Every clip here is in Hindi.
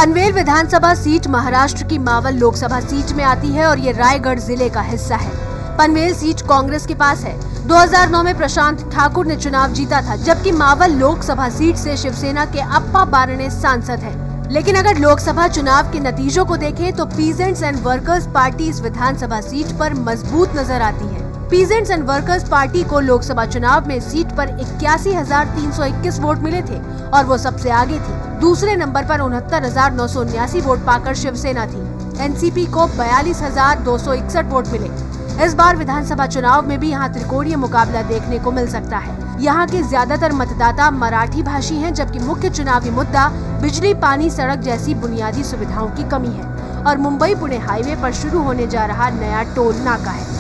पनवेल विधानसभा सीट महाराष्ट्र की मावल लोकसभा सीट में आती है और ये रायगढ़ जिले का हिस्सा है। पनवेल सीट कांग्रेस के पास है। 2009 में प्रशांत ठाकुर ने चुनाव जीता था, जबकि मावल लोकसभा सीट से शिवसेना के अप्पा बारणे सांसद हैं। लेकिन अगर लोकसभा चुनाव के नतीजों को देखें तो पीजेंट्स एंड वर्कर्स पार्टी इस विधानसभा सीट पर मजबूत नजर आती है। पीजेंट्स एंड वर्कर्स पार्टी को लोकसभा चुनाव में सीट पर 81,321 वोट मिले थे और वो सबसे आगे थी। दूसरे नंबर पर 69,979 वोट पाकर शिवसेना थी। एनसीपी को 42,261 वोट मिले। इस बार विधानसभा चुनाव में भी यहाँ त्रिकोणीय मुकाबला देखने को मिल सकता है। यहाँ के ज्यादातर मतदाता मराठी भाषी हैं, जबकि मुख्य चुनावी मुद्दा बिजली, पानी, सड़क जैसी बुनियादी सुविधाओं की कमी है और मुंबई पुणे हाईवे पर शुरू होने जा रहा नया टोल नाका है।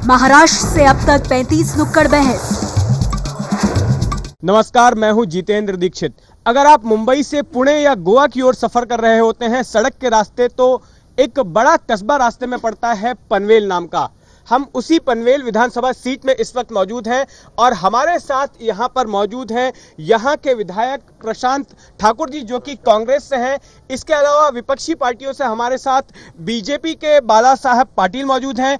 महाराष्ट्र से अब तक 35 नुक्कड़ बहस। नमस्कार, मैं हूं जितेंद्र दीक्षित। अगर आप मुंबई से पुणे या गोवा की ओर सफर कर रहे होते हैं सड़क के रास्ते, तो एक बड़ा कस्बा रास्ते में पड़ता है पनवेल नाम का। हम उसी पनवेल विधानसभा सीट में इस वक्त मौजूद हैं और हमारे साथ यहां पर मौजूद हैं यहां के विधायक प्रशांत ठाकुर जी, जो कि कांग्रेस से हैं। इसके अलावा विपक्षी पार्टियों से हमारे साथ बीजेपी के बाला साहब पाटिल मौजूद हैं,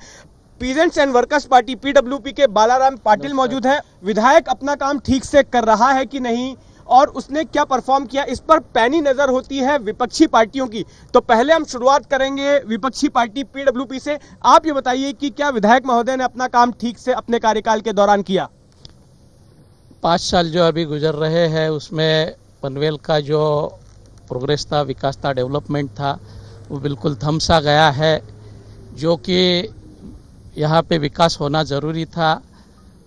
peasants and workers party PWP के बालाराम पाटिल मौजूद हैं। विधायक अपना काम ठीक से कर रहा है कि नहीं और उसने क्या परफॉर्म किया, इस पर पैनी नजर होती है विपक्षी पार्टियों की। तो पहले हम शुरुआत करेंगे विपक्षी पार्टी पीडब्ल्यूपी से। आप ये बताइए कि क्या विधायक महोदय ने अपना काम ठीक से अपने कार्यकाल के दौरान किया? 5 साल जो अभी गुजर रहे हैं उसमें पनवेल का जो प्रोग्रेस था, विकास था, डेवलपमेंट था, वो बिल्कुल थम सा गया है। जो कि यहाँ पे विकास होना ज़रूरी था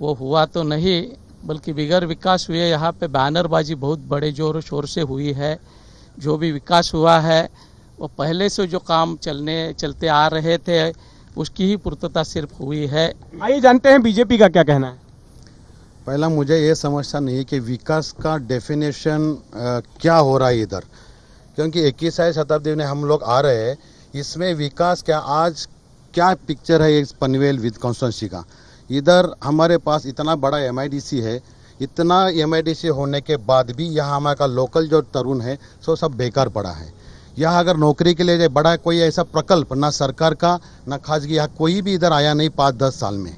वो हुआ तो नहीं, बल्कि बिगैर विकास हुए यहाँ पे बैनरबाजी बहुत बड़े जोर शोर से हुई है। जो भी विकास हुआ है वो पहले से जो काम चलते आ रहे थे उसकी ही पूर्तता सिर्फ हुई है। आइए जानते हैं बीजेपी का क्या कहना है। पहला मुझे ये समझता नहीं है कि विकास का डेफिनेशन क्या हो रहा है इधर, क्योंकि 21वीं शताब्दी में हम लोग आ रहे हैं। इसमें विकास क्या पिक्चर है इस पनवेल विद कॉन्स्टिट्यूंसी का। इधर हमारे पास इतना बड़ा एमआईडीसी है, इतना एमआईडीसी होने के बाद भी यहाँ हमारा लोकल जो तरुण है सो सब बेकार पड़ा है। यहाँ अगर नौकरी के लिए बड़ा कोई ऐसा प्रकल्प ना सरकार का ना खासगी, यहाँ कोई भी इधर आया नहीं 5-10 साल में।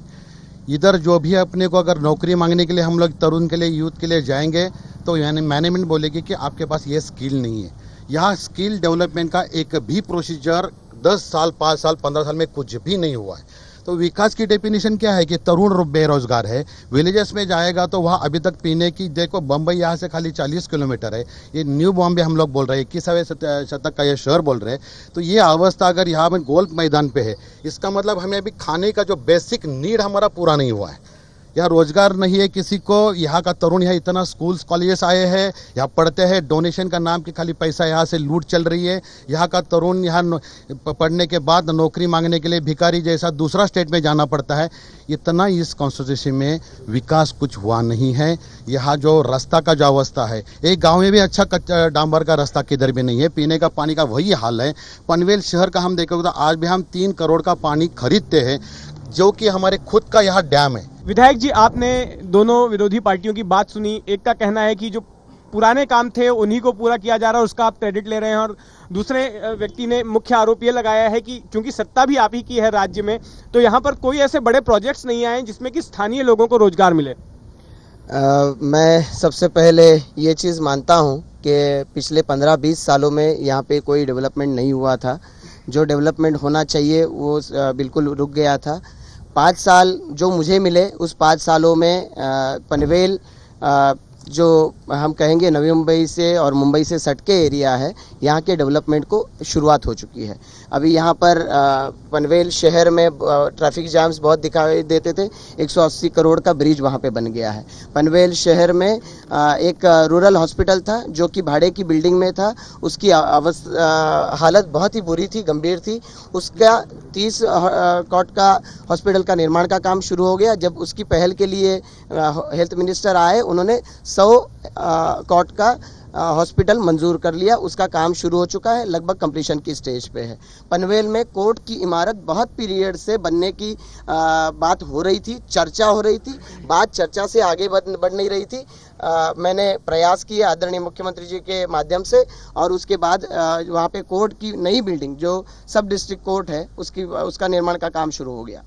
इधर जो भी अपने को अगर नौकरी मांगने के लिए हम लोग तरुण के लिए, यूथ के लिए जाएंगे तो यानी मैनेजमेंट बोलेगी कि आपके पास ये स्किल नहीं है। यहाँ स्किल डेवलपमेंट का एक भी प्रोसीजर 10 साल, 5 साल, 15 साल में कुछ भी नहीं हुआ है। तो विकास की डेफिनेशन क्या है कि तरुण बेरोजगार है। विलेजेस में जाएगा तो वहाँ अभी तक पीने की, देखो बम्बई यहाँ से खाली 40 किलोमीटर है। ये न्यू बॉम्बे हम लोग बोल रहे हैं, 21वें शतक का ये शहर बोल रहे हैं। तो ये अवस्था अगर यहाँ में गोल्फ मैदान पे है, इसका मतलब हमें अभी खाने का जो बेसिक नीड हमारा पूरा नहीं हुआ है। यहाँ रोजगार नहीं है किसी को। यहाँ का तरुण यहाँ इतना स्कूल्स कॉलेजेस आए हैं, यहाँ पढ़ते हैं, डोनेशन का नाम की खाली पैसा यहाँ से लूट चल रही है। यहाँ का तरुण यहाँ पढ़ने के बाद नौकरी मांगने के लिए भिखारी जैसा दूसरा स्टेट में जाना पड़ता है। इतना इस कॉन्स्टिट्यूंसी में विकास कुछ हुआ नहीं है। यहाँ जो रास्ता का जो अवस्था है, एक गाँव में भी अच्छा कच्चा डांबर का रास्ता किधर भी नहीं है। पीने का पानी का वही हाल है। पनवेल शहर का हम देखेंगे तो आज भी हम 3 करोड़ का पानी खरीदते हैं, जो कि हमारे खुद का यहाँ डैम है। विधायक जी, आपने दोनों विरोधी पार्टियों की बात सुनी। एक का कहना है कि जो पुराने काम थे उन्हीं को पूरा किया जा रहा है, उसका आप क्रेडिट ले रहे हैं, और दूसरे व्यक्ति ने मुख्य आरोप ये लगाया है कि क्योंकि सत्ता भी आप ही की है राज्य में, तो यहाँ पर कोई ऐसे बड़े प्रोजेक्ट्स नहीं आए जिसमें कि स्थानीय लोगों को रोजगार मिले। मैं सबसे पहले ये चीज़ मानता हूँ कि पिछले 15-20 सालों में यहाँ पे कोई डेवलपमेंट नहीं हुआ था। जो डेवलपमेंट होना चाहिए वो बिल्कुल रुक गया था। 5 साल जो मुझे मिले, उस 5 सालों में पनवेल जो हम कहेंगे नवी मुंबई से और मुंबई से सटके एरिया है, यहाँ के डेवलपमेंट को शुरुआत हो चुकी है। अभी यहाँ पर पनवेल शहर में ट्रैफिक जाम्स बहुत दिखाई देते थे। 180 करोड़ का ब्रिज वहाँ पे बन गया है। पनवेल शहर में एक रूरल हॉस्पिटल था जो कि भाड़े की बिल्डिंग में था। उसकी हालत बहुत ही बुरी थी, गंभीर थी। उसका 30 कॉट का हॉस्पिटल का निर्माण का काम शुरू हो गया। जब उसकी पहल के लिए हेल्थ मिनिस्टर आए, उन्होंने 100 कॉट का हॉस्पिटल मंजूर कर लिया। उसका काम शुरू हो चुका है, लगभग कंप्लीशन की स्टेज पे है। पनवेल में कोर्ट की इमारत बहुत पीरियड से बनने की बात हो रही थी, चर्चा हो रही थी, बात चर्चा से आगे बढ़ नहीं रही थी। मैंने प्रयास किए आदरणीय मुख्यमंत्री जी के माध्यम से, और उसके बाद वहाँ पे कोर्ट की नई बिल्डिंग जो सब डिस्ट्रिक्ट कोर्ट है उसका निर्माण का काम शुरू हो गया।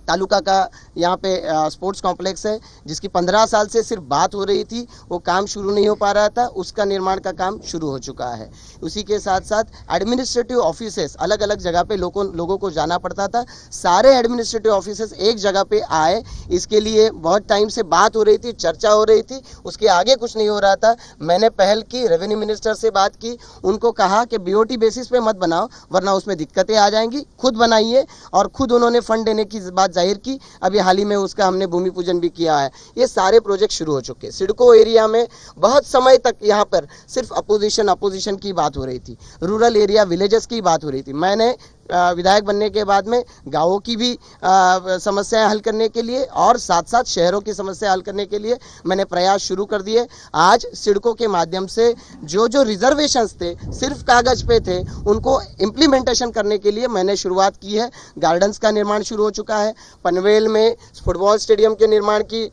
तालुका का यहाँ पे स्पोर्ट्स कॉम्प्लेक्स है, जिसकी 15 साल से सिर्फ बात हो रही थी, वो काम शुरू नहीं हो पा रहा था, उसका निर्माण का काम शुरू हो चुका है। उसी के साथ साथ एडमिनिस्ट्रेटिव ऑफिसेस अलग अलग जगह पे लोगों को जाना पड़ता था, सारे एडमिनिस्ट्रेटिव ऑफिसेस एक जगह पे आए। इसके लिए बहुत टाइम से बात हो रही थी, चर्चा हो रही थी, उसके आगे कुछ नहीं हो रहा था। मैंने पहल की, रेवेन्यू मिनिस्टर से बात की, उनको कहा कि बीओटी बेसिस पे मत बनाओ वरना उसमें दिक्कतें आ जाएंगी, खुद बनाइए, और खुद उन्होंने फंड देने की बात जाहिर की। अभी हाल ही में उसका हमने भूमि पूजन भी किया है। ये सारे प्रोजेक्ट शुरू हो चुके हैं। सिडको एरिया में बहुत समय तक यहाँ पर सिर्फ अपोजिशन की बात हो रही थी, रूरल एरिया विलेजेस की बात हो रही थी। मैंने विधायक बनने के बाद में गांवों की भी समस्याएं हल करने के लिए और साथ साथ शहरों की समस्या हल करने के लिए मैंने प्रयास शुरू कर दिए। आज सिडको के माध्यम से जो रिजर्वेशंस थे, सिर्फ कागज पे थे, उनको इम्प्लीमेंटेशन करने के लिए मैंने शुरुआत की है। गार्डन्स का निर्माण शुरू हो चुका है। पनवेल में फुटबॉल स्टेडियम के निर्माण की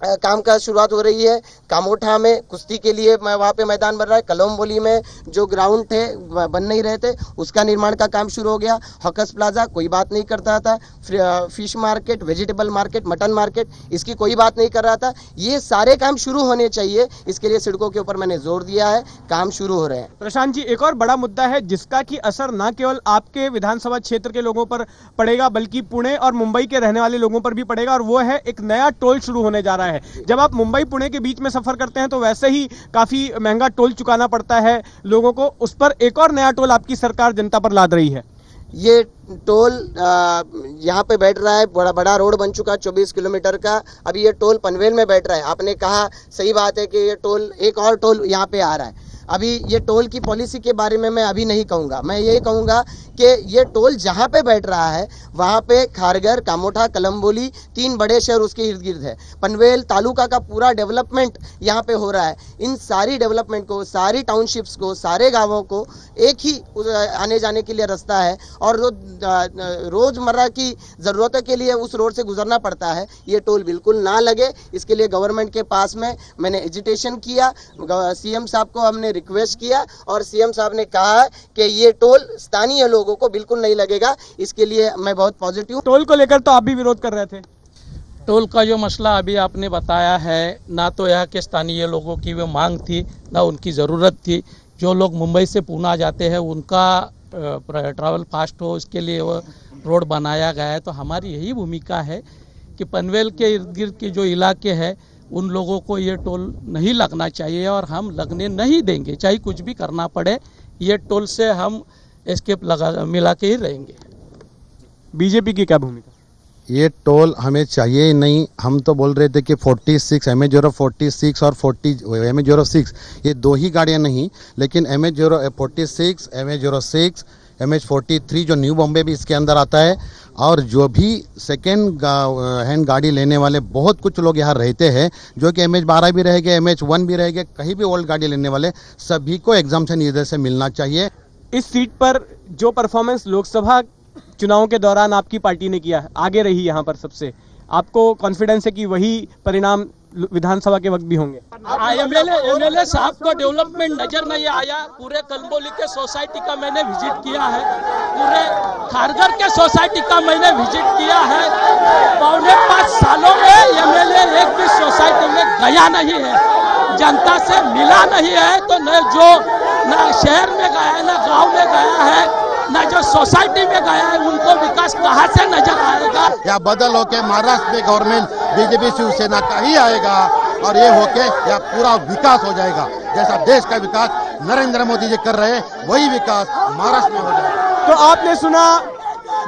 काम का शुरुआत हो रही है। कामोठा में कुश्ती के लिए वहाँ पे मैदान बन रहा है। कलमबोली में जो ग्राउंड थे बन नहीं रहे थे, उसका निर्माण का काम शुरू हो गया। हॉकर्स प्लाजा कोई बात नहीं करता था। Fish market, vegetable market, mutton market, इसकी कोई बात नहीं कर रहा था। ये सारे काम शुरू होने चाहिए, इसके लिए सिडको के ऊपर मैंने जोर दिया है, काम शुरू हो रहे हैं। प्रशांत जी, एक और बड़ा मुद्दा है जिसका कि असर न केवल आपके विधानसभा क्षेत्र के लोगों पर पड़ेगा बल्कि पुणे और मुंबई के रहने वाले लोगों पर भी पड़ेगा, और वो है एक नया टोल शुरू होने जा रहा है। जब आप मुंबई पुणे के बीच में सफर करते हैं तो वैसे ही काफी महंगा टोल चुकाना पड़ता है लोगों को, उस पर एक और नया टोल आपकी सरकार जनता पर लाद रही है। ये टोल यहाँ पे बैठ रहा है, बड़ा रोड बन चुका है 24 किलोमीटर का। अभी ये टोल पनवेल में बैठ रहा है। आपने कहा सही बात है कि ये टोल, एक और टोल यहाँ पे आ रहा है। अभी ये टोल की पॉलिसी के बारे में मैं अभी नहीं कहूँगा, मैं यही कहूँगा कि ये टोल जहाँ पे बैठ रहा है वहाँ पे खारघर, कामोठा, कलमबोली 3 बड़े शहर उसके इर्द गिर्द है। पनवेल तालुका का पूरा डेवलपमेंट यहाँ पे हो रहा है। इन सारी डेवलपमेंट को, सारी टाउनशिप्स को, सारे गाँवों को एक ही आने जाने के लिए रास्ता है, और रोजमर्रा की ज़रूरतों के लिए उस रोड से गुजरना पड़ता है। ये टोल बिल्कुल ना लगे, इसके लिए गवर्नमेंट के पास में मैंने एजिटेशन किया, सीएम साहब को हमने रिक्वेस्ट किया, और सीएम साहब ने कहा कि ये टोल स्थानीय लोगों को बिल्कुल नहीं लगेगा। इसके लिए मैं बहुत पॉजिटिव। टोल को लेकर तो आप भी विरोध कर रहे थे। टोल का जो मसला अभी आपने बताया है, ना तो यहाँ के स्थानीय लोगों की वो मांग थी, ना उनकी ज़रूरत थी। जो लोग मुंबई से पूना जाते हैं उनका ट्रैवल फास्ट हो, इसके लिए वो रोड बनाया गया है। तो हमारी यही भूमिका है कि पनवेल के इर्द गिर्द के जो इलाके हैं उन लोगों को ये टोल नहीं लगना चाहिए, और हम लगने नहीं देंगे, चाहे कुछ भी करना पड़े। ये टोल से हम एस्केप मिला के ही रहेंगे। बीजेपी की क्या भूमिका? ये टोल हमें चाहिए ही नहीं। हम तो बोल रहे थे कि 46 MH046 और 40 MH06 ये 2 ही गाड़ियाँ नहीं, लेकिन MH046, MH06, MH43 जो न्यू बॉम्बे भी इसके अंदर आता है, और जो भी सेकेंड हैंड गाड़ी लेने वाले बहुत कुछ लोग यहाँ रहते हैं, जो कि MH12 भी रहेंगे, MH1 भी रहेंगे, कहीं भी ओल्ड गाड़ी लेने वाले सभी को एग्जाम्पशन इधर से मिलना चाहिए। इस सीट पर जो परफॉर्मेंस लोकसभा चुनाव के दौरान आपकी पार्टी ने किया, आगे रही यहाँ पर सबसे, आपको कॉन्फिडेंस है कि वही परिणाम विधानसभा के वक्त भी होंगे? एमएलए साहब को डेवलपमेंट नजर नहीं आया। पूरे कलमबोली के सोसाइटी का मैंने विजिट किया है, पूरे खारघर के सोसाइटी का मैंने विजिट किया है। 4.5 सालों में एमएलए एक भी सोसाइटी में गया नहीं है, जनता से मिला नहीं है। तो न शहर में गया है, न गांव में गया है, न जो सोसाइटी में गया है, उनको विकास कहाँ से नजर आएगा? या बदल होके महाराष्ट्र में गवर्नमेंट बीजेपी शिवसेना का ही आएगा, और ये होके या पूरा विकास हो जाएगा। जैसा देश का विकास नरेंद्र मोदी जी कर रहे हैं, वही विकास महाराष्ट्र में हो जाएगा। तो आपने सुना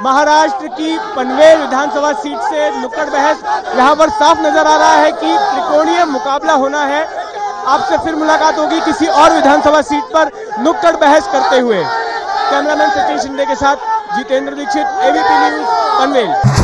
महाराष्ट्र की पनवेल विधानसभा सीट से नुक्कड़ बहस। यहाँ पर साफ नजर आ रहा है कि त्रिकोणीय मुकाबला होना है। आपसे फिर मुलाकात होगी किसी और विधानसभा सीट पर नुक्कड़ बहस करते हुए। कैमरामैन सचिन शिंदे के साथ जितेंद्र दीक्षित, एबीपी न्यूज, पनवेल।